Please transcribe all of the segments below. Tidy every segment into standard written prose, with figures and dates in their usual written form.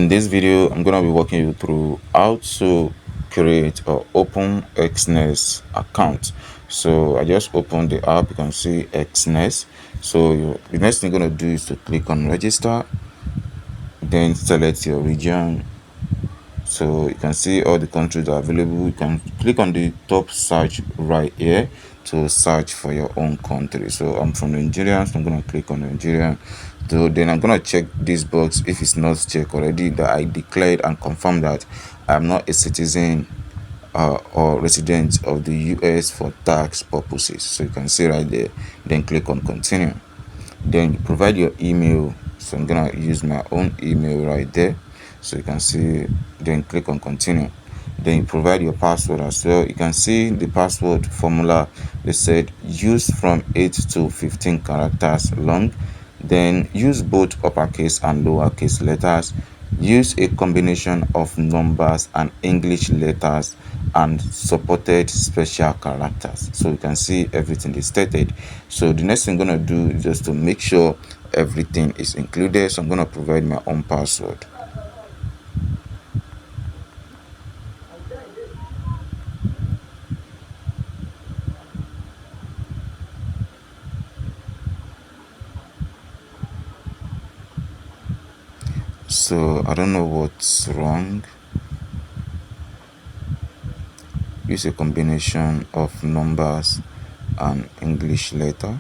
In this video, I'm gonna be walking you through how to create or open Exness account. So I just opened the app. You can see Exness. So the next thing you're gonna do is to click on register, then select your region. So you can see all the countries that are available. You can click on the top search right here to search for your own country. So I'm from Nigeria, so I'm gonna click on Nigeria. So then I'm gonna check this box if it's not checked already, that I declared and confirm that I'm not a citizen or resident of the US for tax purposes. So you can see right there. Then click on continue. Then you provide your email. So I'm gonna use my own email right there. So you can see, then click on continue. Then you provide your password as well. You can see the password formula. They said use from 8 to 15 characters long. Then use both uppercase and lowercase letters. Use a combination of numbers and English letters and supported special characters. So you can see everything is stated. So the next thing I'm gonna do is just to make sure everything is included. So I'm gonna provide my own password. So I don't know what's wrong. Use a combination of numbers and English letter.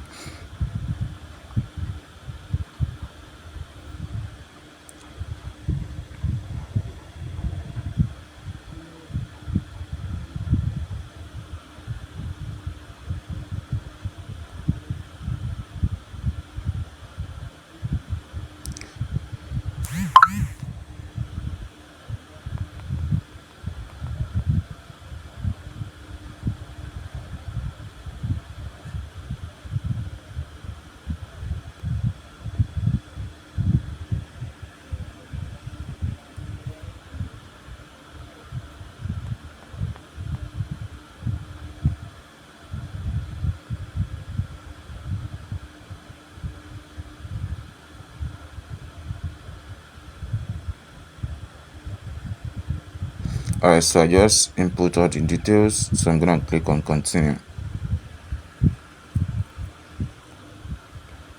Alright, so I just input all the details. So I'm gonna click on continue.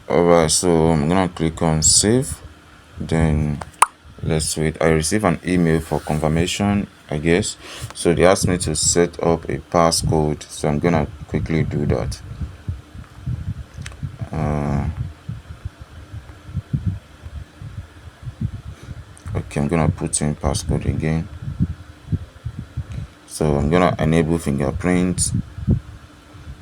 Alright, so I'm gonna click on save. Then let's wait. I received an email for confirmation, I guess. So they asked me to set up a passcode. So I'm gonna quickly do that. Okay, I'm gonna put in passcode again. So I'm gonna enable fingerprint.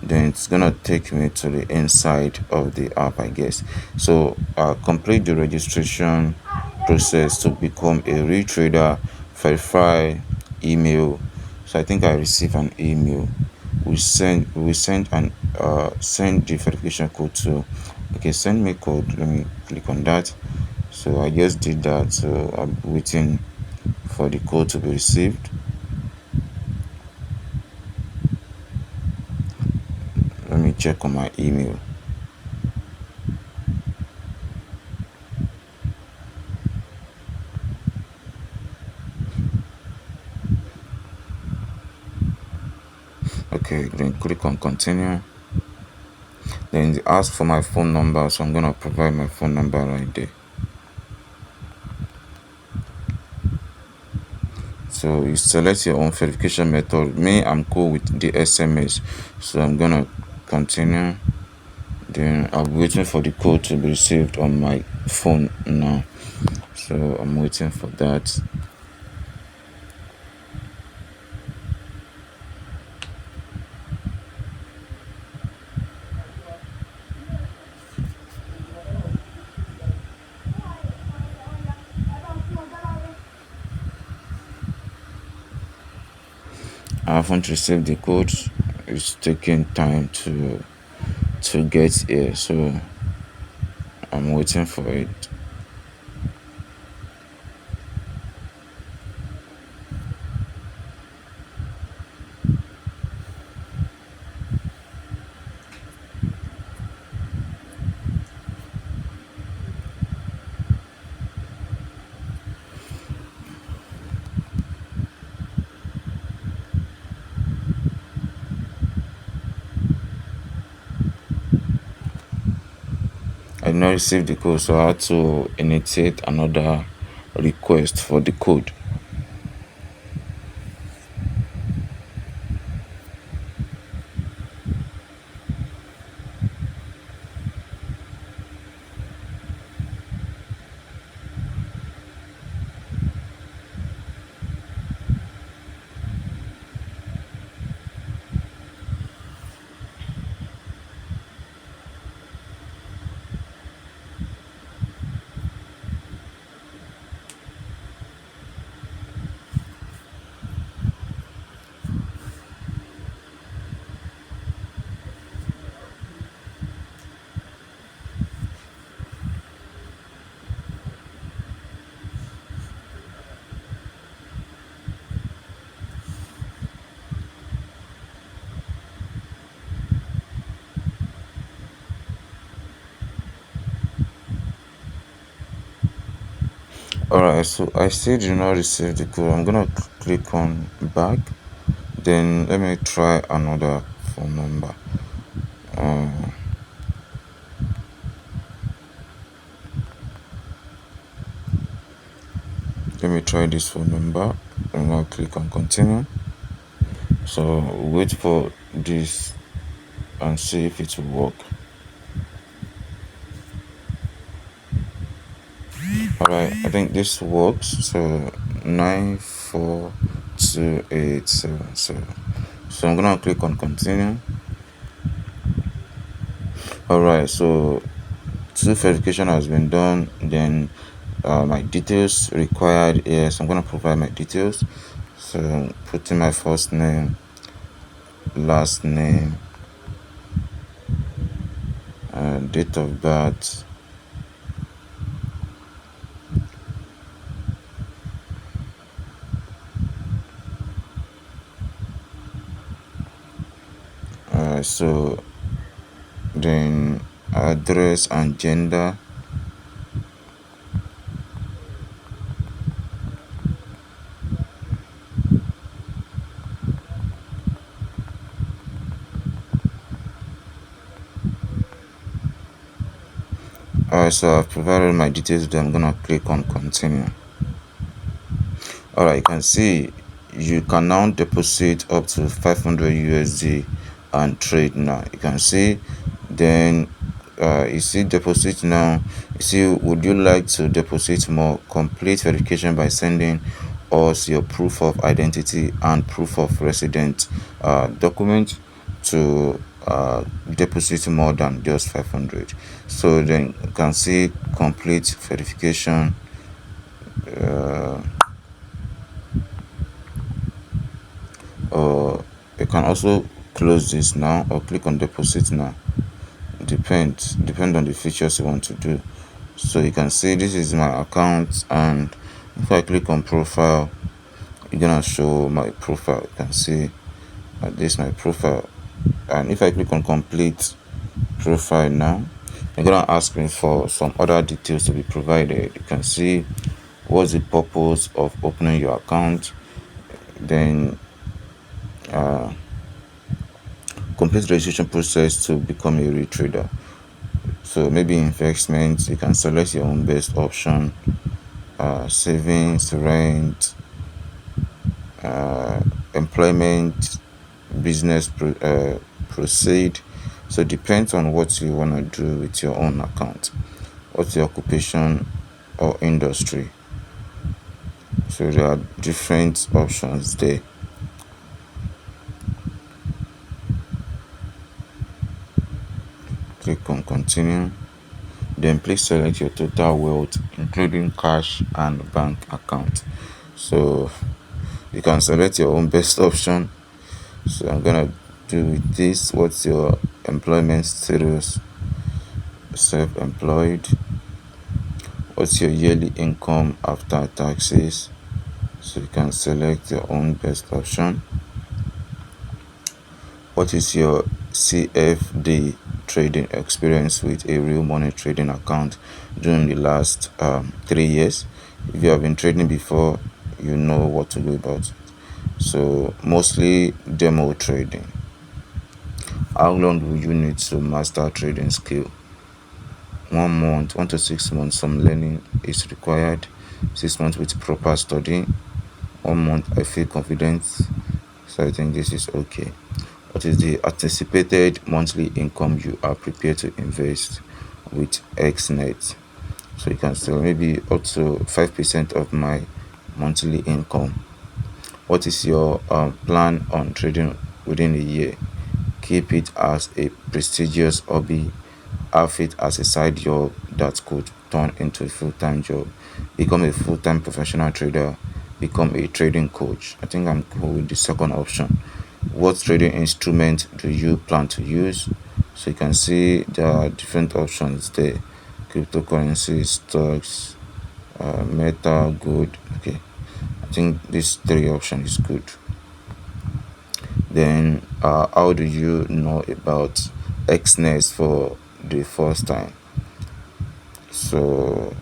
Then it's gonna take me to the inside of the app, I guess. So complete the registration process to become a real trader. Verify email. So I think I received an email. We send and send the verification code to. Okay, send me code. Let me click on that. So I just did that. So I'm waiting for the code to be received. Let me check on my email. Okay, then click on continue. Then they ask for my phone number, so I'm gonna provide my phone number right there. So you select your own verification method. Me, I'm cool with the SMS, so I'm gonna continue. Then I'm waiting for the code to be received on my phone now. So I'm waiting for that. I haven't received the code. It's taking time to get here, so I'm waiting for it. not receive the code, so I had to initiate another request for the code. Alright, so I still do not receive the code. I'm gonna click on back. Then let me try another phone number. Uh, let me try this phone number. I'm gonna click on continue. So wait for this and see if it will work. Alright, I think this works. So 942877. So I'm gonna click on continue. Alright, so two verification has been done. Then my details required. Yes, I'm gonna provide my details. So putting my first name, last name, date of birth, so then address and gender. So I've provided my details. Then I'm gonna click on continue. Alright, you can see you can now deposit up to 500 USD and trade now. You can see. Then you see deposit now. You see, would you like to deposit more? Complete verification by sending us your proof of identity and proof of resident document to deposit more than just 500. So then you can see complete verification. Or you can also close this now or click on deposit now. Depend on the features you want to do. So you can see this is my account, and if I click on profile, it's gonna show my profile. You can see this is my profile, and if I click on complete profile now, you're gonna ask me for some other details to be provided. You can see what's the purpose of opening your account, then complete registration process to become a real trader. So maybe investments, you can select your own best option. Savings, rent, employment, business proceed. So it depends on what you want to do with your own account. What's your occupation or industry? So there are different options there. Click on continue. Then please select your total wealth, including cash and bank account. So you can select your own best option. So I'm gonna do with this. What's your employment status? Self-employed. What's your yearly income after taxes? So you can select your own best option. What is your CFD trading experience with a real money trading account during the last 3 years? If you have been trading before, you know what to do about it. So mostly demo trading. How long will you need to master trading skill? 1 month, 1 to 6 months, some learning is required. 6 months with proper study. 1 month, I feel confident. So I think this is okay. What is the anticipated monthly income you are prepared to invest with Exness? So you can say maybe up to 5% of my monthly income. What is your plan on trading within a year? Keep it as a prestigious hobby. Have it as a side job that could turn into a full-time job. Become a full-time professional trader. Become a trading coach. I think I'm cool with the second option. What trading instrument do you plan to use? So you can see there are different options there: cryptocurrency, stocks, metal, gold. Okay, I think these three options is good. Then how do you know about Exness for the first time? So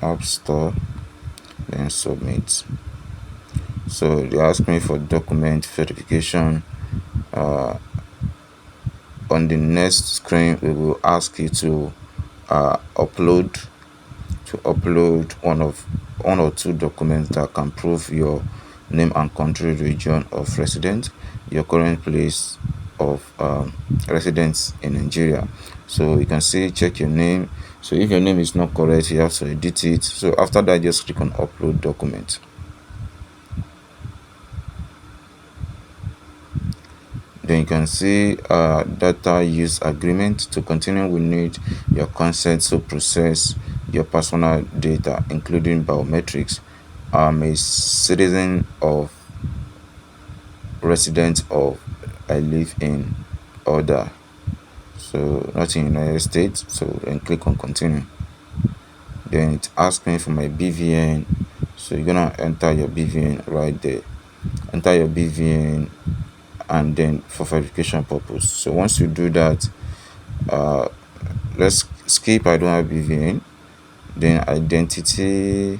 App Store, then submit. So they ask me for document verification. On the next screen, we will ask you to upload one or two documents that can prove your name and country, region of residence, your current place of residence in Nigeria. So you can see, check your name. So if your name is not correct, you have to edit it. So after that, just click on upload document. Then you can see data use agreement. To continue, we need your consent to process your personal data, including biometrics. I'm a citizen of resident of, I live in order, so not in United States. So then click on continue. Then it asks me for my BVN. So you're gonna enter your BVN right there. Enter your BVN, and then for verification purpose. So once you do that, let's skip I don't have BVN. Then identity,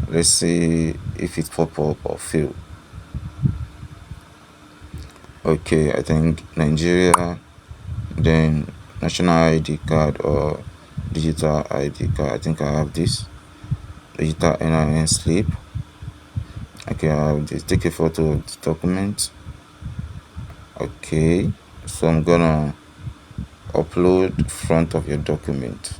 let's see if it pop up or fail. Okay, I think Nigeria, then national ID card or digital ID card. I think I have this digital NIN slip. Okay, I have this. Take a photo of the document. Okay, so I'm gonna upload front of your document.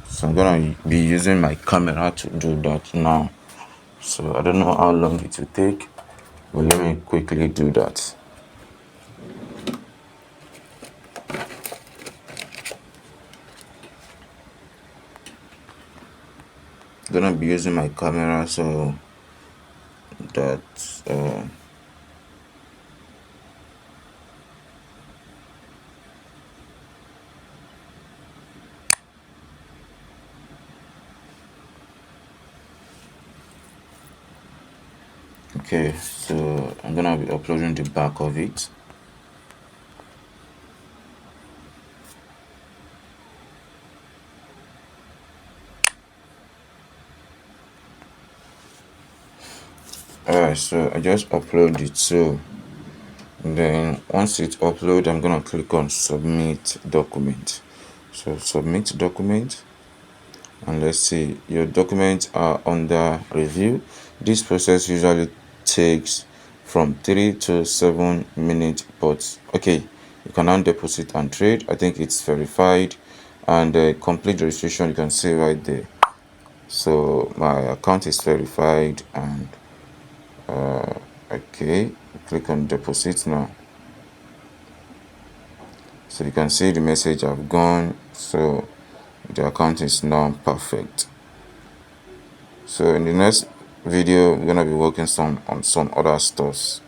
So I'm gonna be using my camera to do that now. So I don't know how long it will take, but let me quickly do that. I'm gonna be using my camera so that okay, so I'm gonna be uploading the back of it. Alright, so I just upload it. So then once it's uploaded, I'm gonna click on submit document. So submit document, and let's see, your documents are under review. This process usually takes from 3 to 7 minutes, but okay, you can now deposit and trade. I think it's verified, and complete registration you can see right there. So my account is verified, and okay, click on deposit now. So you can see the message have gone. So the account is now perfect. So in the next video, we're gonna be working on some other stuff.